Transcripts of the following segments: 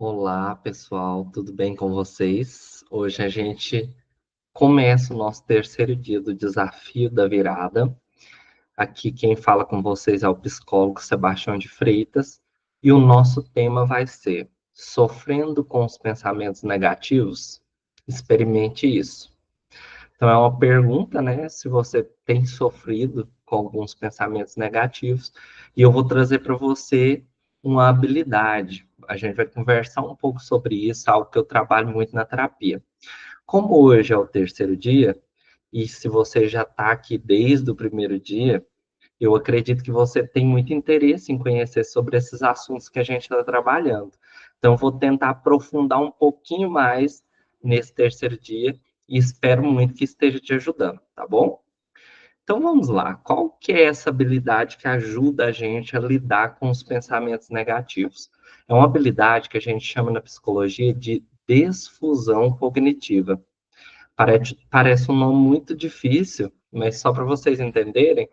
Olá, pessoal, tudo bem com vocês? Hoje a gente começa o nosso terceiro dia do Desafio da Virada. Aqui quem fala com vocês é o psicólogo Sebastião de Freitas e o nosso tema vai ser Sofrendo com os pensamentos negativos? Experimente isso. Então é uma pergunta, né? Se você tem sofrido com alguns pensamentos negativos, e eu vou trazer para você uma habilidade. A gente vai conversar um pouco sobre isso, algo que eu trabalho muito na terapia. Como hoje é o terceiro dia, e se você já está aqui desde o primeiro dia, eu acredito que você tem muito interesse em conhecer sobre esses assuntos que a gente está trabalhando. Então, eu vou tentar aprofundar um pouquinho mais nesse terceiro dia e espero muito que esteja te ajudando, tá bom? Então, vamos lá. Qual que é essa habilidade que ajuda a gente a lidar com os pensamentos negativos? É uma habilidade que a gente chama na psicologia de desfusão cognitiva. Parece um nome muito difícil, mas só para vocês entenderem,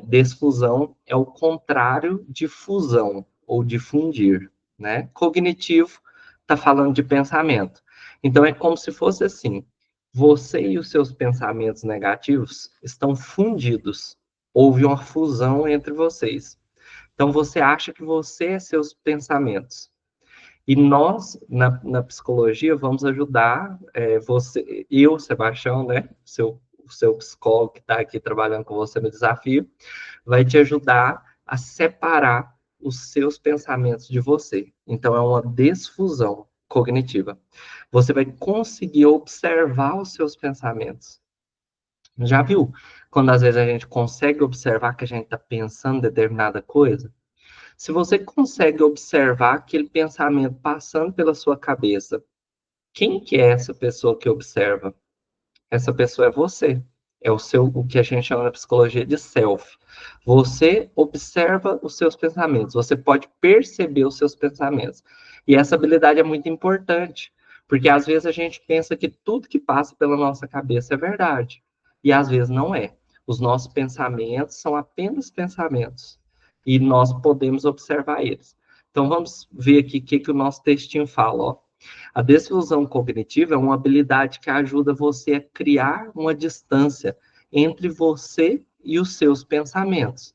desfusão é o contrário de fusão ou de fundir, né? Cognitivo está falando de pensamento. Então é como se fosse assim: você e os seus pensamentos negativos estão fundidos. Houve uma fusão entre vocês. Então você acha que você é seus pensamentos. E nós, na psicologia, vamos ajudar você, eu, Sebastião, né, o seu psicólogo que está aqui trabalhando com você no desafio, vai te ajudar a separar os seus pensamentos de você. Então, é uma desfusão cognitiva. Você vai conseguir observar os seus pensamentos. Já viu? Quando às vezes a gente consegue observar que a gente está pensando determinada coisa? Se você consegue observar aquele pensamento passando pela sua cabeça, quem que é essa pessoa que observa? Essa pessoa é você. É o que a gente chama na psicologia de self. Você observa os seus pensamentos, você pode perceber os seus pensamentos. E essa habilidade é muito importante, porque às vezes a gente pensa que tudo que passa pela nossa cabeça é verdade, e às vezes não é. Os nossos pensamentos são apenas pensamentos, e nós podemos observar eles. Então vamos ver aqui o que o nosso textinho fala, ó. A desfusão cognitiva é uma habilidade que ajuda você a criar uma distância entre você e os seus pensamentos.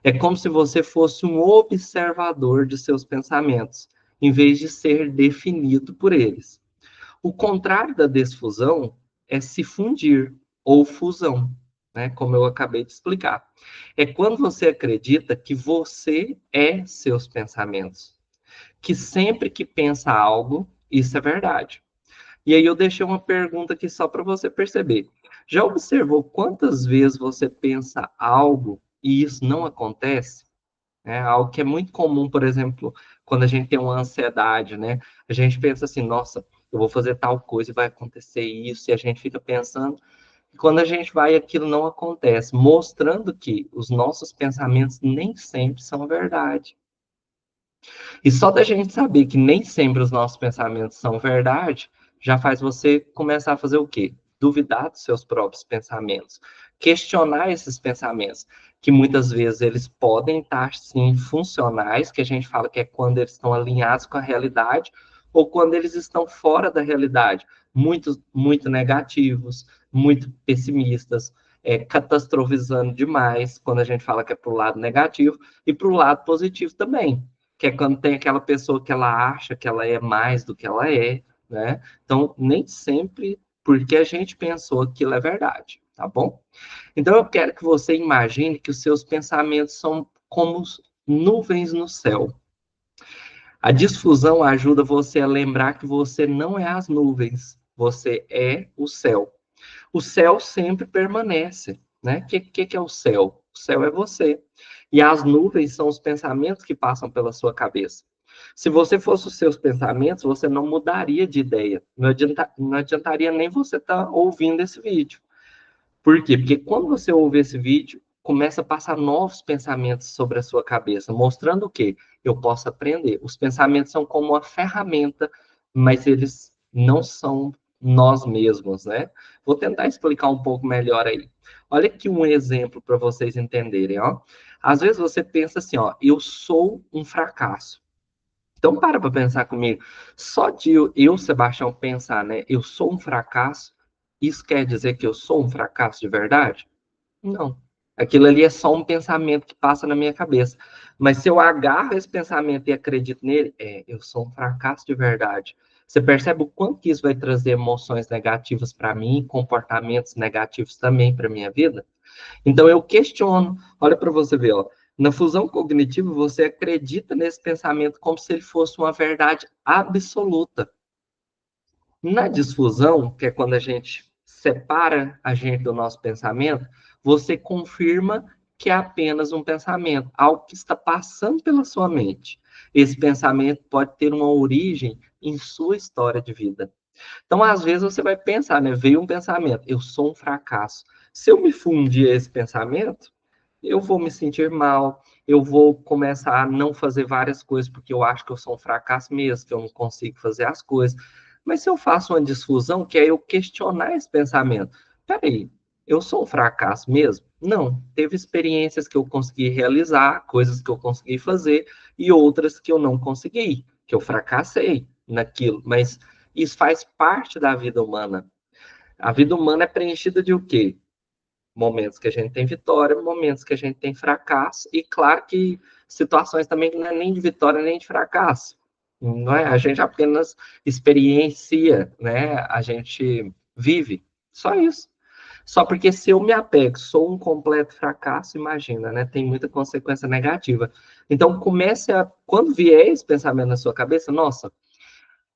É como se você fosse um observador de seus pensamentos, em vez de ser definido por eles. O contrário da desfusão é se fundir ou fusão, né? Como eu acabei de explicar. É quando você acredita que você é seus pensamentos, que sempre que pensa algo, isso é verdade. E aí eu deixei uma pergunta aqui só para você perceber. Já observou quantas vezes você pensa algo e isso não acontece? É algo que é muito comum, por exemplo, quando a gente tem uma ansiedade, né? A gente pensa assim, nossa, eu vou fazer tal coisa e vai acontecer isso, e a gente fica pensando, e quando a gente vai, aquilo não acontece, mostrando que os nossos pensamentos nem sempre são verdade. E só da gente saber que nem sempre os nossos pensamentos são verdade, já faz você começar a fazer o quê? Duvidar dos seus próprios pensamentos, questionar esses pensamentos, que muitas vezes eles podem estar sim funcionais, que a gente fala que é quando eles estão alinhados com a realidade, ou quando eles estão fora da realidade, muito negativos, muito pessimistas, catastrofizando demais, quando a gente fala que é para o lado negativo, e para o lado positivo também, que é quando tem aquela pessoa que ela acha que ela é mais do que ela é, né? Então, nem sempre porque a gente pensou aquilo é verdade, tá bom? Então, eu quero que você imagine que os seus pensamentos são como nuvens no céu. A disfusão ajuda você a lembrar que você não é as nuvens, você é o céu. O céu sempre permanece, né? O que é o céu? O céu é você. E as nuvens são os pensamentos que passam pela sua cabeça. Se você fosse os seus pensamentos, você não mudaria de ideia. Não adiantaria nem você estar ouvindo esse vídeo. Por quê? Porque quando você ouve esse vídeo, começa a passar novos pensamentos sobre a sua cabeça, mostrando o quê? Eu posso aprender. Os pensamentos são como uma ferramenta, mas eles não são nós mesmos, né? Vou tentar explicar um pouco melhor aí. Olha aqui um exemplo para vocês entenderem, ó. Às vezes você pensa assim, ó, eu sou um fracasso. Então, para pensar comigo. Só de eu, Sebastião, pensar, né? Eu sou um fracasso, isso quer dizer que eu sou um fracasso de verdade? Não. Aquilo ali é só um pensamento que passa na minha cabeça. Mas se eu agarro esse pensamento e acredito nele, eu sou um fracasso de verdade. Você percebe o quanto que isso vai trazer emoções negativas para mim, comportamentos negativos também para minha vida? Então eu questiono. Olha para você ver, ó. Na fusão cognitiva, você acredita nesse pensamento como se ele fosse uma verdade absoluta. Na disfusão, que é quando a gente separa a gente do nosso pensamento, você confirma que é apenas um pensamento, algo que está passando pela sua mente. Esse pensamento pode ter uma origem em sua história de vida. Então, às vezes, você vai pensar, né? Veio um pensamento, eu sou um fracasso. Se eu me fundir a esse pensamento, eu vou me sentir mal, eu vou começar a não fazer várias coisas porque eu acho que eu sou um fracasso mesmo, que eu não consigo fazer as coisas. Mas se eu faço uma difusão, que é eu questionar esse pensamento, peraí, eu sou um fracasso mesmo? Não, teve experiências que eu consegui realizar, coisas que eu consegui fazer e outras que eu não consegui, que eu fracassei naquilo, mas isso faz parte da vida humana. A vida humana é preenchida de o quê? Momentos que a gente tem vitória, momentos que a gente tem fracasso, e claro que situações também que não é nem de vitória nem de fracasso. Não é? A gente apenas experiencia, né? A gente vive. Só isso. Só porque se eu me apego, sou um completo fracasso, imagina, né? Tem muita consequência negativa. Então comece a, quando vier esse pensamento na sua cabeça, nossa,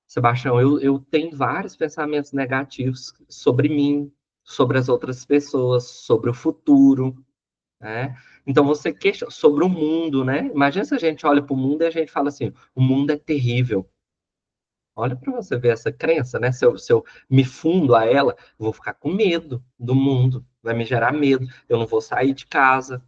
Sebastião, eu tenho vários pensamentos negativos sobre mim, sobre as outras pessoas, sobre o futuro, né? Então você questiona sobre o mundo, né? Imagina se a gente olha para o mundo e a gente fala assim: o mundo é terrível. Olha para você ver essa crença, né? Se eu me fundo a ela, eu vou ficar com medo do mundo, vai me gerar medo, eu não vou sair de casa.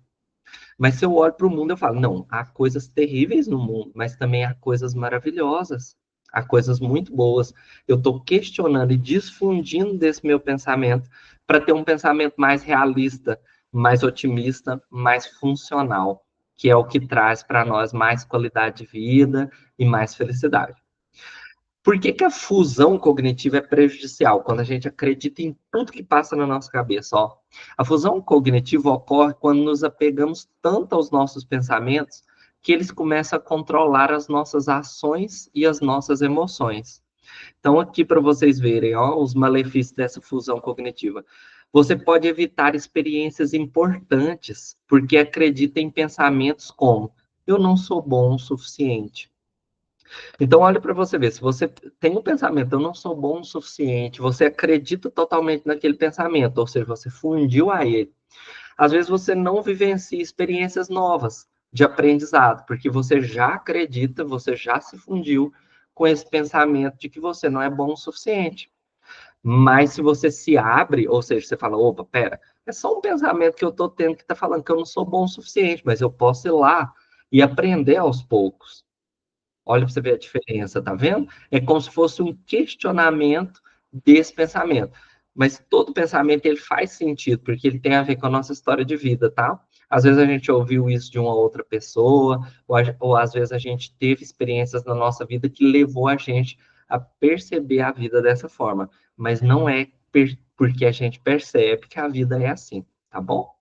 Mas se eu olho para o mundo, eu falo, não, há coisas terríveis no mundo, mas também há coisas maravilhosas, há coisas muito boas. Eu estou questionando e desfundindo desse meu pensamento para ter um pensamento mais realista, mais otimista, mais funcional, que é o que traz para nós mais qualidade de vida e mais felicidade. Por que a fusão cognitiva é prejudicial? Quando a gente acredita em tudo que passa na nossa cabeça, ó. A fusão cognitiva ocorre quando nos apegamos tanto aos nossos pensamentos que eles começam a controlar as nossas ações e as nossas emoções. Então, aqui para vocês verem, ó, os malefícios dessa fusão cognitiva. Você pode evitar experiências importantes porque acredita em pensamentos como: eu não sou bom o suficiente. Então, olha para você ver, se você tem um pensamento, eu não sou bom o suficiente, você acredita totalmente naquele pensamento, ou seja, você fundiu a ele. Às vezes você não vivencia experiências novas de aprendizado, porque você já acredita, você já se fundiu com esse pensamento de que você não é bom o suficiente. Mas se você se abre, ou seja, você fala, opa, pera, é só um pensamento que eu estou tendo que está falando que eu não sou bom o suficiente, mas eu posso ir lá e aprender aos poucos. Olha para você ver a diferença, tá vendo? É como se fosse um questionamento desse pensamento. Mas todo pensamento ele faz sentido, porque ele tem a ver com a nossa história de vida, tá? Às vezes a gente ouviu isso de uma outra pessoa, ou às vezes a gente teve experiências na nossa vida que levou a gente a perceber a vida dessa forma. Mas não é porque a gente percebe que a vida é assim, tá bom?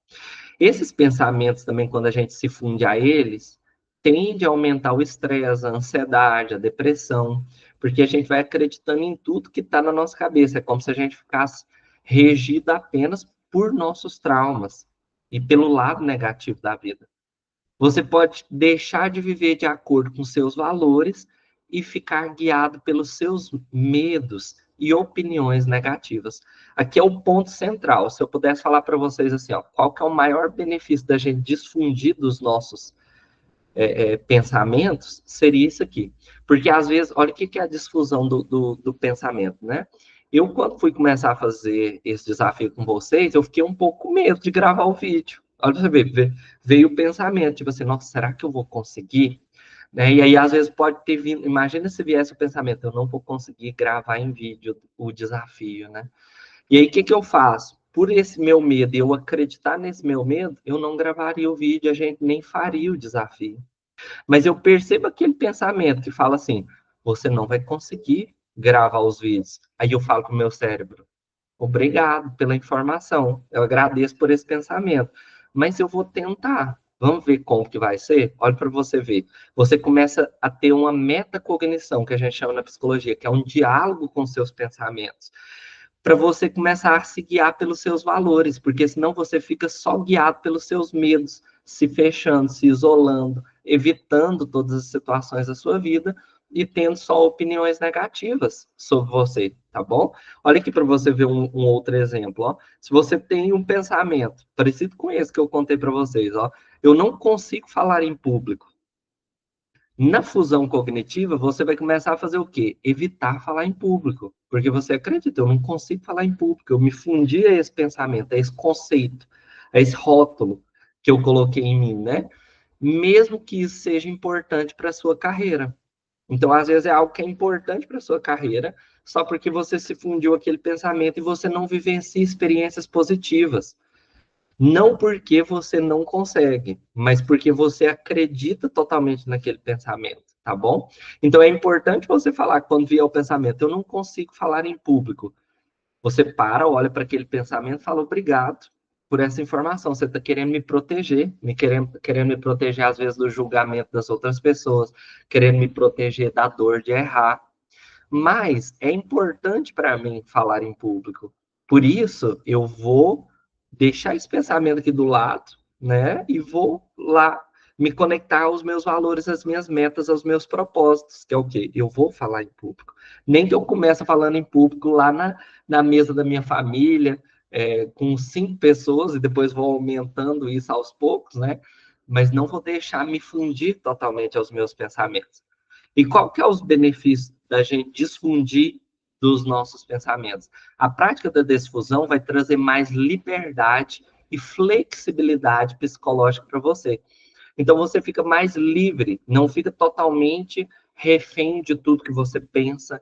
Esses pensamentos também, quando a gente se funde a eles, tende a aumentar o estresse, a ansiedade, a depressão, porque a gente vai acreditando em tudo que está na nossa cabeça. É como se a gente ficasse regido apenas por nossos traumas e pelo lado negativo da vida. Você pode deixar de viver de acordo com seus valores e ficar guiado pelos seus medos e opiniões negativas. Aqui é o ponto central. Se eu pudesse falar para vocês assim, ó, qual que é o maior benefício da gente desfundir dos nossos pensamentos, seria isso aqui. Porque às vezes, olha o que é a difusão do pensamento, né? Eu, quando fui começar a fazer esse desafio com vocês, eu fiquei um pouco com medo de gravar o vídeo. Olha pra você ver, veio o pensamento, tipo assim, nossa, será que eu vou conseguir? Né? E aí, às vezes, pode ter vindo, imagina se viesse o pensamento, eu não vou conseguir gravar em vídeo o desafio, né? E aí, o que eu faço? Por esse meu medo, eu acreditar nesse meu medo, eu não gravaria o vídeo, a gente nem faria o desafio. Mas eu percebo aquele pensamento que fala assim, você não vai conseguir gravar os vídeos. Aí eu falo para o meu cérebro, obrigado pela informação, eu agradeço por esse pensamento, mas eu vou tentar. Vamos ver como que vai ser? Olha para você ver. Você começa a ter uma metacognição, que a gente chama na psicologia, que é um diálogo com seus pensamentos, para você começar a se guiar pelos seus valores, porque senão você fica só guiado pelos seus medos, se fechando, se isolando, evitando todas as situações da sua vida e tendo só opiniões negativas sobre você, tá bom? Olha aqui para você ver um outro exemplo, ó. Se você tem um pensamento parecido com esse que eu contei para vocês, ó, eu não consigo falar em público. Na fusão cognitiva, você vai começar a fazer o quê? Evitar falar em público. Porque você acredita, eu não consigo falar em público. Eu me fundi a esse pensamento, a esse conceito, a esse rótulo que eu coloquei em mim, né? Mesmo que isso seja importante para a sua carreira. Então, às vezes, é algo que é importante para a sua carreira, só porque você se fundiu aquele pensamento e você não vivencia experiências positivas. Não porque você não consegue, mas porque você acredita totalmente naquele pensamento, tá bom? Então é importante você falar quando vier o pensamento, eu não consigo falar em público. Você para, olha para aquele pensamento e fala obrigado por essa informação. Você está querendo me proteger, querendo me proteger às vezes do julgamento das outras pessoas, querendo me proteger da dor de errar. Mas é importante para mim falar em público. Por isso, eu vou deixar esse pensamento aqui do lado, né? E vou lá me conectar aos meus valores, às minhas metas, aos meus propósitos, que é o quê? Eu vou falar em público. Nem que eu comece falando em público lá na mesa da minha família, com 5 pessoas, e depois vou aumentando isso aos poucos, né? Mas não vou deixar me fundir totalmente aos meus pensamentos. E qual que é os benefícios da gente desfundir dos nossos pensamentos? A prática da desfusão vai trazer mais liberdade e flexibilidade psicológica para você. Então você fica mais livre, não fica totalmente refém de tudo que você pensa,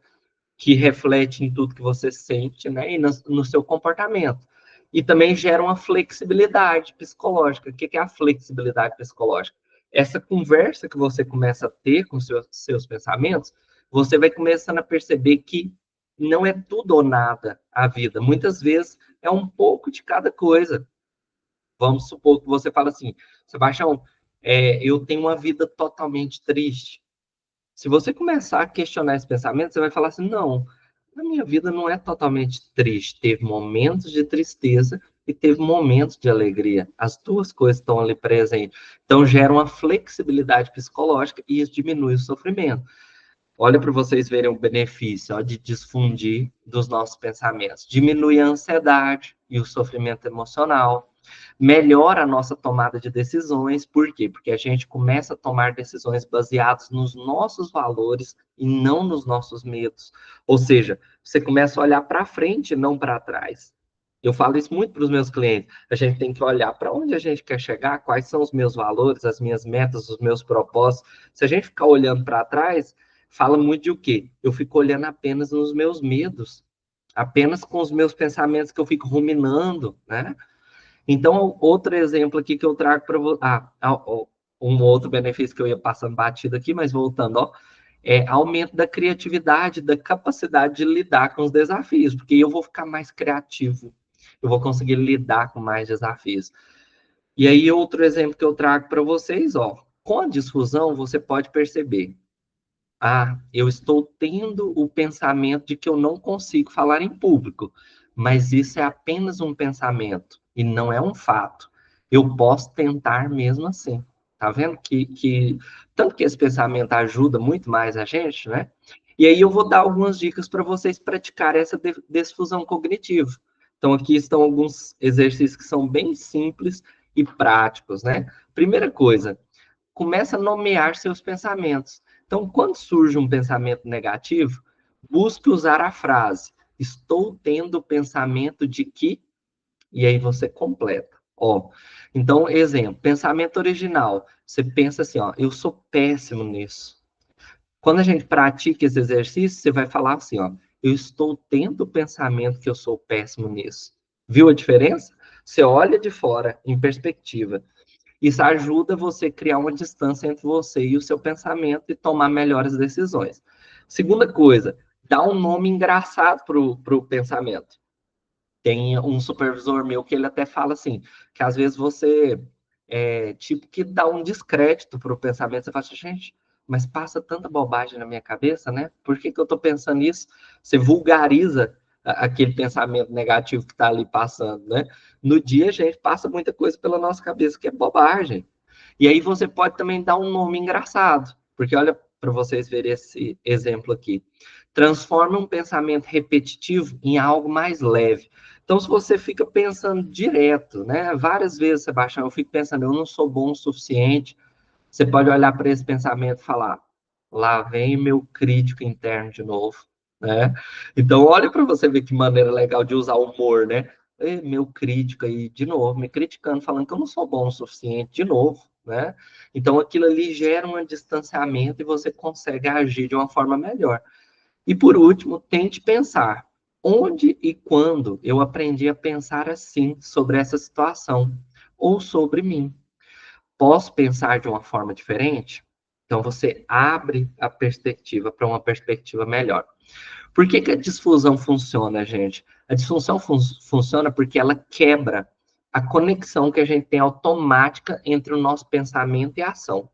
que reflete em tudo que você sente, né, e no seu comportamento. E também gera uma flexibilidade psicológica. O que é a flexibilidade psicológica? Essa conversa que você começa a ter com seus pensamentos, você vai começando a perceber que não é tudo ou nada a vida. Muitas vezes é um pouco de cada coisa. Vamos supor que você fala assim, Sebastião, eu tenho uma vida totalmente triste. Se você começar a questionar esse pensamento, você vai falar assim: não, a minha vida não é totalmente triste. Teve momentos de tristeza e teve momentos de alegria. As duas coisas estão ali presentes. Então, gera uma flexibilidade psicológica e isso diminui o sofrimento. Olha para vocês verem o benefício, ó, de desfundir dos nossos pensamentos. Diminui a ansiedade e o sofrimento emocional, melhora a nossa tomada de decisões. Por quê? Porque a gente começa a tomar decisões baseadas nos nossos valores e não nos nossos medos. Ou seja, você começa a olhar para frente, não para trás. Eu falo isso muito para os meus clientes. A gente tem que olhar para onde a gente quer chegar, quais são os meus valores, as minhas metas, os meus propósitos. Se a gente ficar olhando para trás, fala muito de o quê? Eu fico olhando apenas nos meus medos, apenas com os meus pensamentos que eu fico ruminando, né? Então, outro exemplo aqui que eu trago para você. Um outro benefício que eu ia passando batido aqui, mas voltando, ó, é aumento da criatividade, da capacidade de lidar com os desafios, porque eu vou ficar mais criativo, eu vou conseguir lidar com mais desafios. E aí, outro exemplo que eu trago para vocês, ó, com a difusão, você pode perceber. Eu estou tendo o pensamento de que eu não consigo falar em público, mas isso é apenas um pensamento e não é um fato. Eu posso tentar mesmo assim. Tá vendo tanto que esse pensamento ajuda muito mais a gente, né? E aí eu vou dar algumas dicas para vocês praticarem essa desfusão cognitiva. Então aqui estão alguns exercícios que são bem simples e práticos, né? Primeira coisa, começa a nomear seus pensamentos. Então, quando surge um pensamento negativo, busque usar a frase: estou tendo o pensamento de que, e aí você completa. Ó, então, exemplo, pensamento original. Você pensa assim, ó, eu sou péssimo nisso. Quando a gente pratica esse exercício, você vai falar assim, ó, eu estou tendo o pensamento que eu sou péssimo nisso. Viu a diferença? Você olha de fora, em perspectiva. Isso ajuda você a criar uma distância entre você e o seu pensamento e tomar melhores decisões. Segunda coisa, dá um nome engraçado para o pensamento. Tem um supervisor meu que ele até fala assim, que às vezes você tipo que dá um descrédito para o pensamento. Você fala assim, gente, mas passa tanta bobagem na minha cabeça, né? Por que eu estou pensando isso? Você vulgariza aquele pensamento negativo que está ali passando, né? No dia, a gente passa muita coisa pela nossa cabeça que é bobagem. E aí você pode também dar um nome engraçado, porque olha para vocês verem esse exemplo aqui. Transforma um pensamento repetitivo em algo mais leve. Então, se você fica pensando direto, né? Várias vezes, Sebastião, eu fico pensando, eu não sou bom o suficiente. Você pode olhar para esse pensamento e falar, lá vem meu crítico interno de novo, né? Então, olha para você ver que maneira legal de usar o humor, né? Meu crítico aí, de novo, me criticando, falando que eu não sou bom o suficiente, de novo, né? Então, aquilo ali gera um distanciamento e você consegue agir de uma forma melhor. E por último, tente pensar onde e quando eu aprendi a pensar assim sobre essa situação ou sobre mim. Posso pensar de uma forma diferente? Então você abre a perspectiva para uma perspectiva melhor. Por que a disfunção funciona, gente? A disfunção funciona porque ela quebra a conexão que a gente tem automática entre o nosso pensamento e a ação.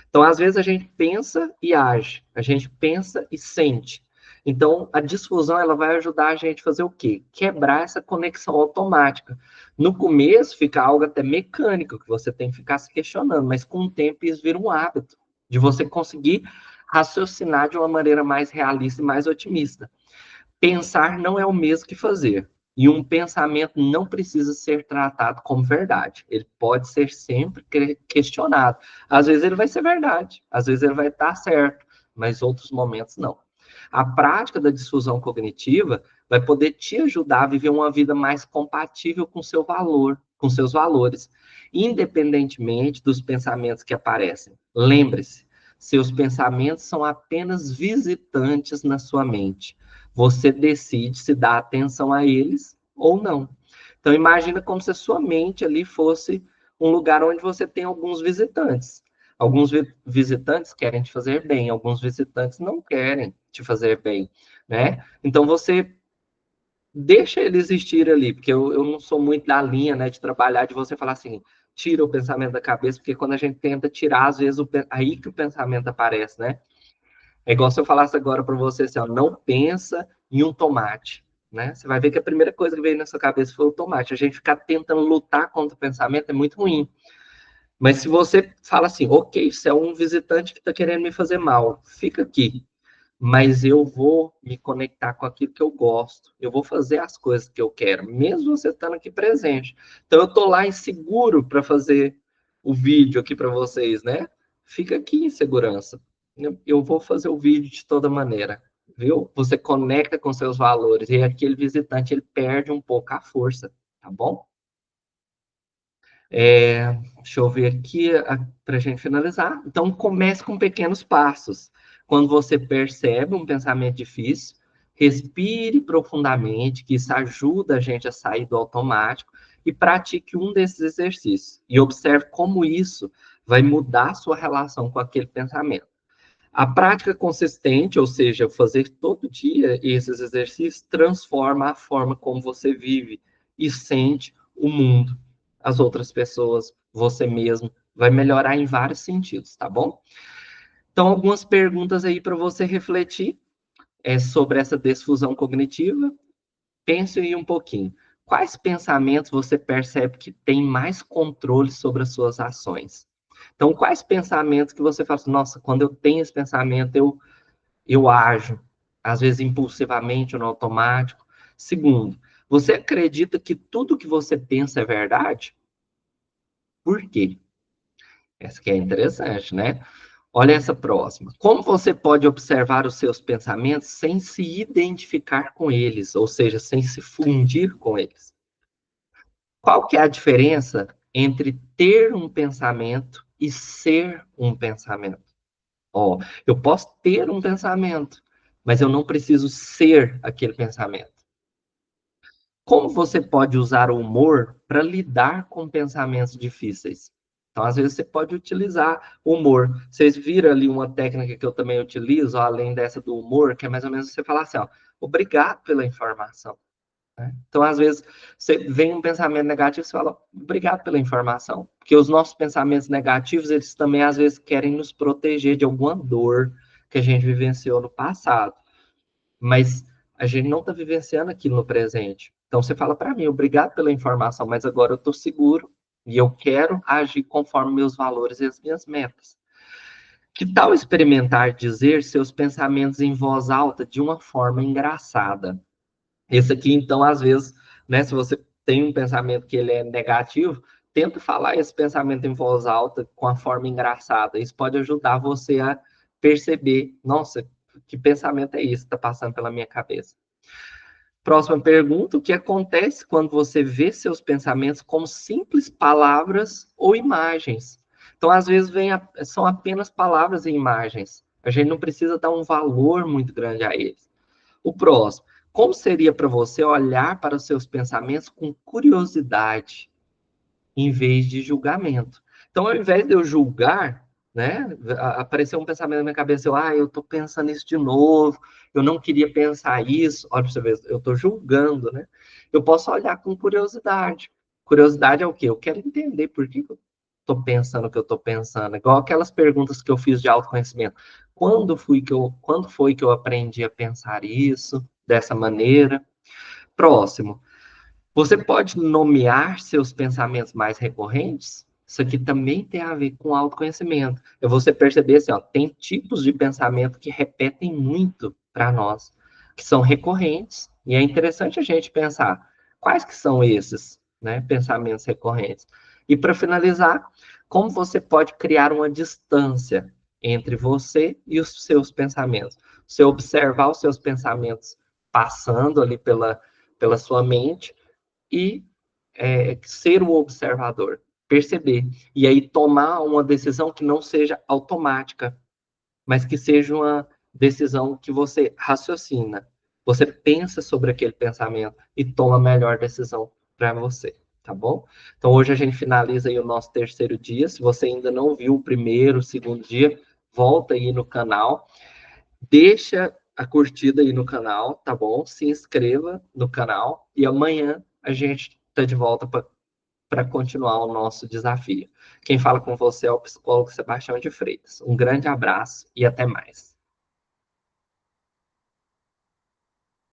Então, às vezes, a gente pensa e age, a gente pensa e sente. Então, a disfusão ela vai ajudar a gente a fazer o quê? Quebrar essa conexão automática. No começo, fica algo até mecânico, que você tem que ficar se questionando, mas com o tempo isso vira um hábito, de você conseguir raciocinar de uma maneira mais realista e mais otimista. Pensar não é o mesmo que fazer. E um pensamento não precisa ser tratado como verdade. Ele pode ser sempre questionado. Às vezes ele vai ser verdade, às vezes ele vai estar certo, mas outros momentos não. A prática da difusão cognitiva vai poder te ajudar a viver uma vida mais compatível com seu valor, com seus valores, independentemente dos pensamentos que aparecem. Lembre-se, seus pensamentos são apenas visitantes na sua mente. Você decide se dá atenção a eles ou não. Então, imagina como se a sua mente ali fosse um lugar onde você tem alguns visitantes. Alguns visitantes querem te fazer bem, alguns visitantes não querem te fazer bem, né? Então, você deixa ele existir ali, porque eu não sou muito da linha, né, de trabalhar, de você falar assim, tira o pensamento da cabeça, porque quando a gente tenta tirar, às vezes, aí que o pensamento aparece, né? É igual se eu falasse agora para você assim, ó, não pensa em um tomate, né? Você vai ver que a primeira coisa que veio na sua cabeça foi o tomate. A gente ficar tentando lutar contra o pensamento é muito ruim. Mas se você fala assim, ok, isso é um visitante que está querendo me fazer mal, fica aqui. Mas eu vou me conectar com aquilo que eu gosto. Eu vou fazer as coisas que eu quero, mesmo você estando aqui presente. Então eu estou lá inseguro para fazer o vídeo aqui para vocês, né? Fica aqui em segurança. Eu vou fazer o vídeo de toda maneira, viu? Você conecta com seus valores e aquele visitante ele perde um pouco a força, tá bom? Deixa eu ver aqui para a gente finalizar. Então, comece com pequenos passos. Quando você percebe um pensamento difícil, respire profundamente, que isso ajuda a gente a sair do automático, e pratique um desses exercícios. E observe como isso vai mudar a sua relação com aquele pensamento. A prática consistente, ou seja, fazer todo dia esses exercícios, transforma a forma como você vive e sente o mundo, as outras pessoas, você mesmo. Vai melhorar em vários sentidos, tá bom? Então, algumas perguntas aí para você refletir sobre essa desfusão cognitiva. Pense aí um pouquinho. Quais pensamentos você percebe que tem mais controle sobre as suas ações? Então, quais pensamentos que você fala assim, nossa, quando eu tenho esse pensamento, eu ajo, às vezes impulsivamente ou no automático. Segundo, você acredita que tudo que você pensa é verdade? Por quê? Essa que é interessante, né? Olha essa próxima. Como você pode observar os seus pensamentos sem se identificar com eles, ou seja, sem se fundir com eles? Qual que é a diferença entre ter um pensamento e ser um pensamento? Ó, eu posso ter um pensamento, mas eu não preciso ser aquele pensamento. Como você pode usar o humor para lidar com pensamentos difíceis? Então, às vezes, você pode utilizar o humor. Vocês viram ali uma técnica que eu também utilizo, além dessa do humor, que é mais ou menos você falar assim, ó, obrigado pela informação. Né? Então, às vezes, você vem um pensamento negativo, você fala, obrigado pela informação. Porque os nossos pensamentos negativos, eles também, às vezes, querem nos proteger de alguma dor que a gente vivenciou no passado. Mas a gente não está vivenciando aquilo no presente. Então, você fala para mim, obrigado pela informação, mas agora eu estou seguro e eu quero agir conforme meus valores e as minhas metas. Que tal experimentar dizer seus pensamentos em voz alta de uma forma engraçada? Esse aqui, então, às vezes, né, se você tem um pensamento que ele é negativo, tenta falar esse pensamento em voz alta com a forma engraçada. Isso pode ajudar você a perceber, nossa, que pensamento é esse que está passando pela minha cabeça? Próxima pergunta: o que acontece quando você vê seus pensamentos como simples palavras ou imagens? Então, às vezes, são apenas palavras e imagens. A gente não precisa dar um valor muito grande a eles. O próximo: como seria para você olhar para os seus pensamentos com curiosidade, em vez de julgamento? Então, ao invés de eu julgar, né, apareceu um pensamento na minha cabeça, eu estou pensando isso de novo, eu não queria pensar isso, olha para você ver, eu estou julgando, né? Eu posso olhar com curiosidade. Curiosidade é o quê? Eu quero entender por que eu estou pensando o que eu estou pensando, igual aquelas perguntas que eu fiz de autoconhecimento. Quando foi que eu aprendi a pensar isso dessa maneira? Próximo: você pode nomear seus pensamentos mais recorrentes? Isso aqui também tem a ver com autoconhecimento. É você perceber assim, ó, tem tipos de pensamento que repetem muito para nós, que são recorrentes, e é interessante a gente pensar quais que são esses, né, pensamentos recorrentes. E para finalizar, como você pode criar uma distância entre você e os seus pensamentos? Você observar os seus pensamentos passando ali pela sua mente e ser o observador, perceber. E aí tomar uma decisão que não seja automática, mas que seja uma decisão que você raciocina. Você pensa sobre aquele pensamento e toma a melhor decisão para você, tá bom? Então hoje a gente finaliza aí o nosso terceiro dia. Se você ainda não viu o primeiro, o segundo dia, volta aí no canal, deixa a curtida aí no canal, tá bom? Se inscreva no canal e amanhã a gente está de volta para continuar o nosso desafio. Quem fala com você é o psicólogo Sebastião de Freitas. Um grande abraço e até mais.